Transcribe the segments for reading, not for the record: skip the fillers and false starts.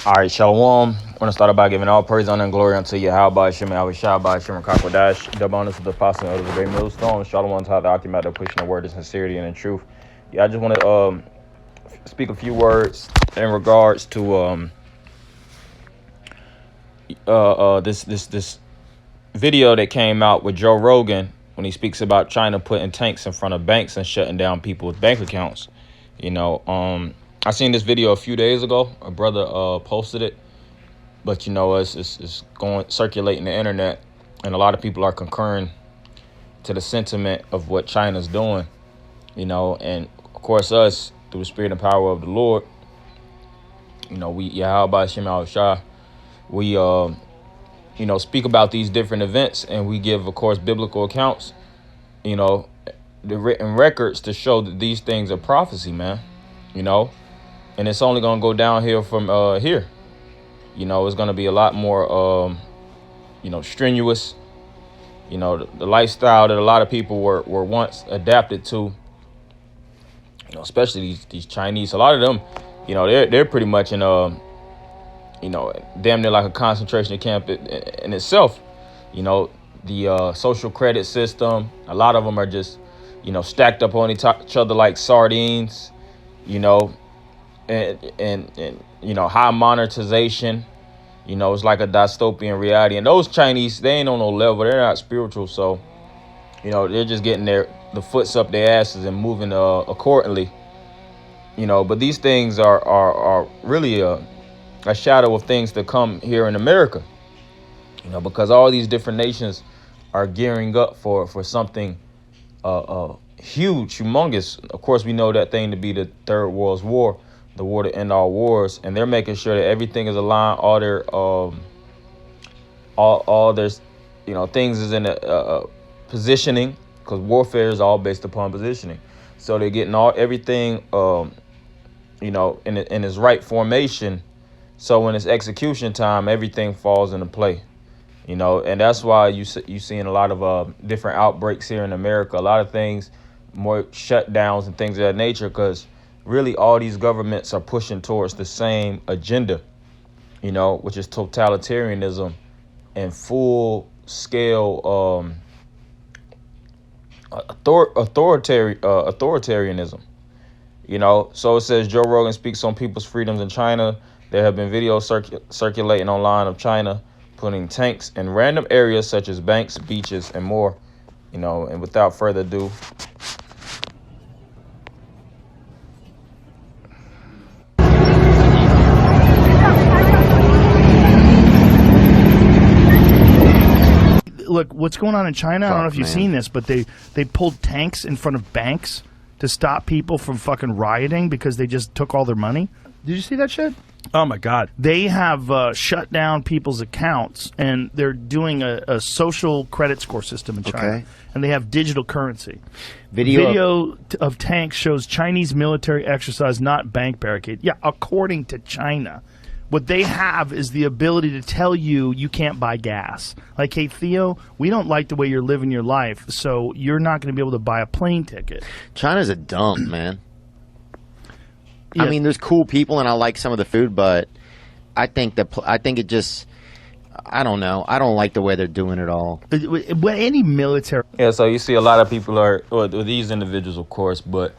All right, Shalom. I want to start by giving all praise, honor, and glory unto Yahweh, Shem, Yahweh, Shem, Kakwadash, double honors to the apostle of the great millstone. Shalom to the Akim, the pushing the word of sincerity and in truth. Yeah, I just want to speak a few words in regards to this video that came out with Joe Rogan when he speaks about China putting tanks in front of banks and shutting down people's bank accounts. I seen this video a few days ago. A brother posted it, but it's going circulating the internet, and a lot of people are concurring to the sentiment of what China's doing. And of course us through the spirit and power of the Lord. We Yahweh Shem Shah. We speak about these different events, and we give, of course, biblical accounts. The written records to show that these things are prophecy, man. And it's only gonna go downhill from here. It's gonna be a lot more strenuous. The lifestyle that a lot of people were once adapted to, especially these Chinese. A lot of them, they're pretty much in damn near like a concentration camp in itself. The social credit system, a lot of them are just stacked up on each other like sardines. And high monetization. It's like a dystopian reality. And those Chinese, they ain't on no level. They're not spiritual. So, they're just getting the foots up their asses and moving accordingly. But these things are really a shadow of things to come here in America. Because all these different nations are gearing up for something huge, humongous. Of course, we know that thing to be the Third World War, the war to end all wars, and they're making sure that everything is aligned. All their all their things is in a positioning, because warfare is all based upon positioning. So they're getting everything in its right formation. So when it's execution time, everything falls into play. And that's why you seeing a lot of different outbreaks here in America. A lot of things, more shutdowns and things of that nature, because really all these governments are pushing towards the same agenda, which is totalitarianism and full scale authoritarianism. So it says Joe Rogan speaks on people's freedoms in China. There have been videos circulating online of China putting tanks in random areas such as banks, beaches, and more. And without further ado, look, what's going on in China, I don't know if you've seen this, but they pulled tanks in front of banks to stop people from fucking rioting because they just took all their money. Did you see that shit? Oh my God. They have shut down people's accounts, and they're doing a social credit score system in China. Okay. And they have digital currency. Video of tanks shows Chinese military exercise, not bank barricade. Yeah, according to China. What they have is the ability to tell you can't buy gas. Like, hey, Theo, we don't like the way you're living your life, so you're not going to be able to buy a plane ticket. China's a dump, man. Yeah. I mean, there's cool people, and I like some of the food, but I think it just, I don't know. I don't like the way they're doing it all. Any military. yeah. So you see a lot of people these individuals, of course, but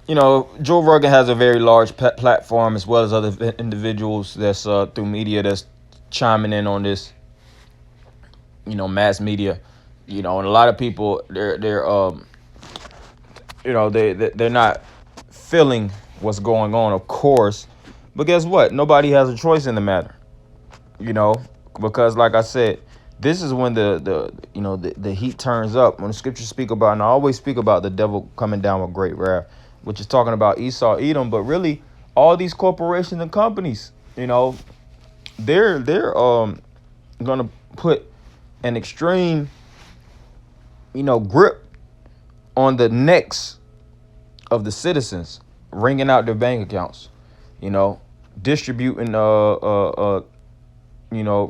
Joe Rogan has a very large platform, as well as other individuals that's through media that's chiming in on this, mass media, and a lot of people, they're not feeling what's going on, of course, but guess what? Nobody has a choice in the matter, because like I said, this is when the heat turns up. When the scriptures speak about, and I always speak about the devil coming down with great wrath, which is talking about Esau, Edom, but really all these corporations and companies, they're gonna put an extreme, grip on the necks of the citizens, wringing out their bank accounts, distributing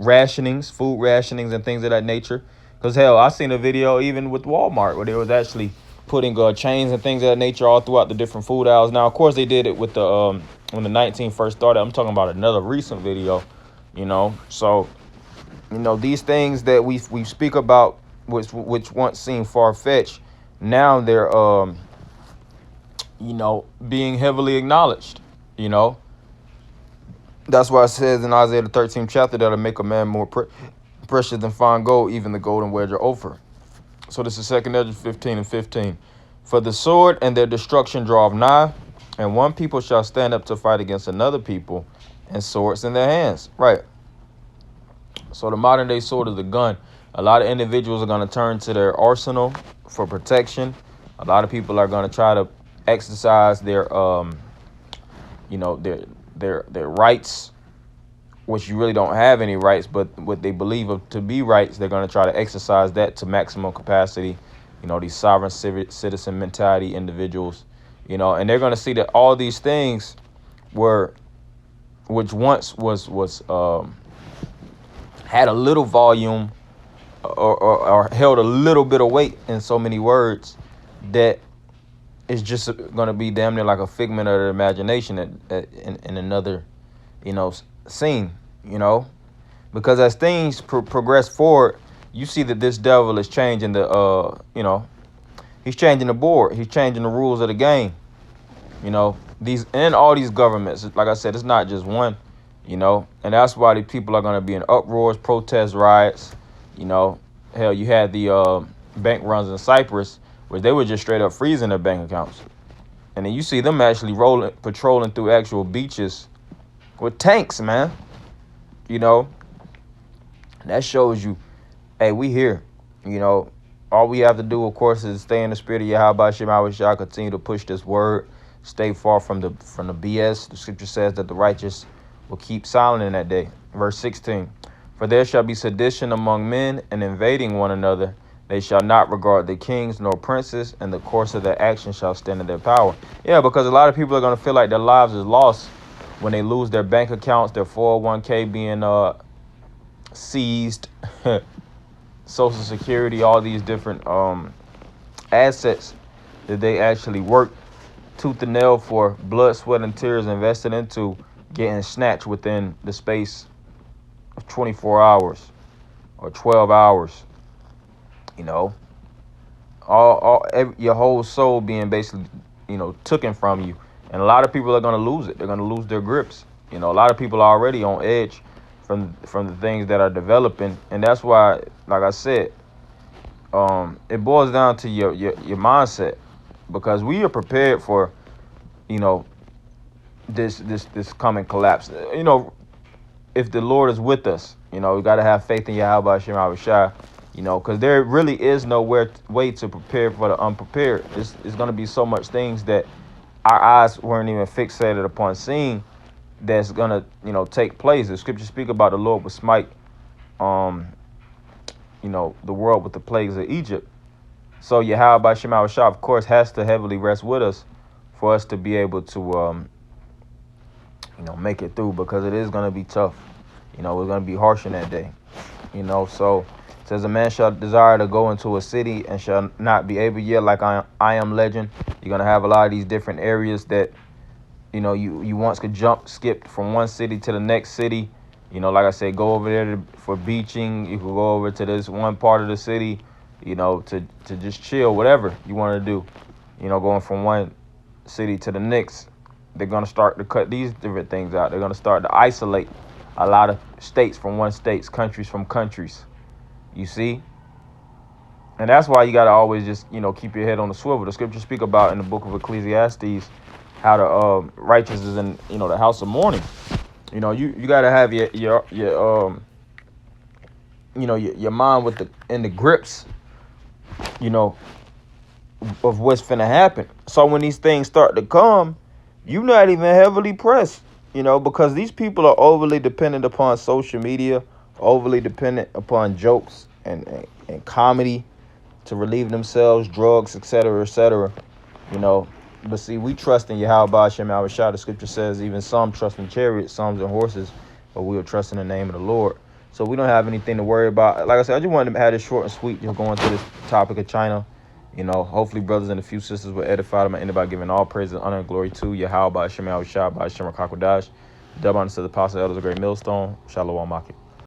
rationings, food rationings and things of that nature. Because hell, I seen a video even with Walmart where there was actually putting chains and things of that nature all throughout the different food aisles. Now, of course, they did it with the when the 19 first started. I'm talking about another recent video, So, these things that we speak about, which once seemed far fetched, now they're being heavily acknowledged. That's why it says in Isaiah the 13th chapter that'll make a man more precious than fine gold, even the golden wedge of Ophir. So this is 2 Ezra 15:15. For the sword and their destruction draweth nigh, and one people shall stand up to fight against another people, and swords in their hands. Right. So the modern day sword is the gun. A lot of individuals are going to turn to their arsenal for protection. A lot of people are going to try to exercise their their rights, which you really don't have any rights, but what they believe to be rights, they're going to try to exercise that to maximum capacity. These sovereign citizen mentality individuals, and they're going to see that all these things which once was had a little volume or held a little bit of weight in so many words, that it's just going to be damn near like a figment of the imagination in another, scene, because as things progress forward, you see that this devil is changing he's changing the board. He's changing the rules of the game. All these governments, like I said, it's not just one, and that's why the people are going to be in uproars, protests, riots. Hell, you had the bank runs in Cyprus where they were just straight up freezing their bank accounts. And then you see them actually patrolling through actual beaches with tanks, man. That shows you, hey, we here. All we have to do, of course, is stay in the spirit of Yahweh Shem Shah, continue to push this word, stay far from the BS. The scripture says that the righteous will keep silent in that day. Verse 16, for there shall be sedition among men and invading one another. They shall not regard the kings nor princes, and the course of their action shall stand in their power. Yeah, because a lot of people are going to feel like their lives is lost when they lose their bank accounts, their 401k being seized, Social Security, all these different assets that they actually worked tooth and nail for, blood, sweat, and tears invested into, getting snatched within the space of 24 hours or 12 hours. Your whole soul being basically, taken from you. And a lot of people are going to lose it. They're going to lose their grips. A lot of people are already on edge from the things that are developing. And that's why, like I said, it boils down to your mindset, because we are prepared for, this coming collapse. If the Lord is with us, we got to have faith in Yahweh Shem Shah. Because there really is no way to prepare for the unprepared. It's going to be so much things that our eyes weren't even fixated upon seeing that's going to, take place. The scriptures speak about the Lord will smite, the world with the plagues of Egypt. So Yahweh Shem Shah, of course, has to heavily rest with us for us to be able to, make it through, because it is going to be tough. It's going to be harsh in that day, so... Says a man shall desire to go into a city and shall not be able yet, like I am legend. You're going to have a lot of these different areas that, you once could skip from one city to the next city. Like I said, go over there for beaching. You could go over to this one part of the city, to just chill, whatever you want to do. Going from one city to the next. They're going to start to cut these different things out. They're going to start to isolate a lot of states from one states, countries from countries. You see? And that's why you got to always just, keep your head on the swivel. The scriptures speak about in the book of Ecclesiastes how the righteous is in, the house of mourning. You got to have your mind in the grips, of what's finna happen. So when these things start to come, you're not even heavily pressed, because these people are overly dependent upon social media, overly dependent upon jokes and comedy to relieve themselves, drugs, etc., etc. But see, we trust in Yahweh Shem Shah. The scripture says even some trust in chariots, some in horses, but we will trust in the name of the Lord. So we don't have anything to worry about. Like I said, I just wanted to have this short and sweet, just going through this topic of China You know, hopefully brothers and a few sisters were edified. I'm going to end by giving all praise and honor and glory to Yahweh, by Hashem, Yahweh Shah, by Hashem, Rakakwadash. Dub honor to the apostle, elders of Great Millstone. Shalom, Maki.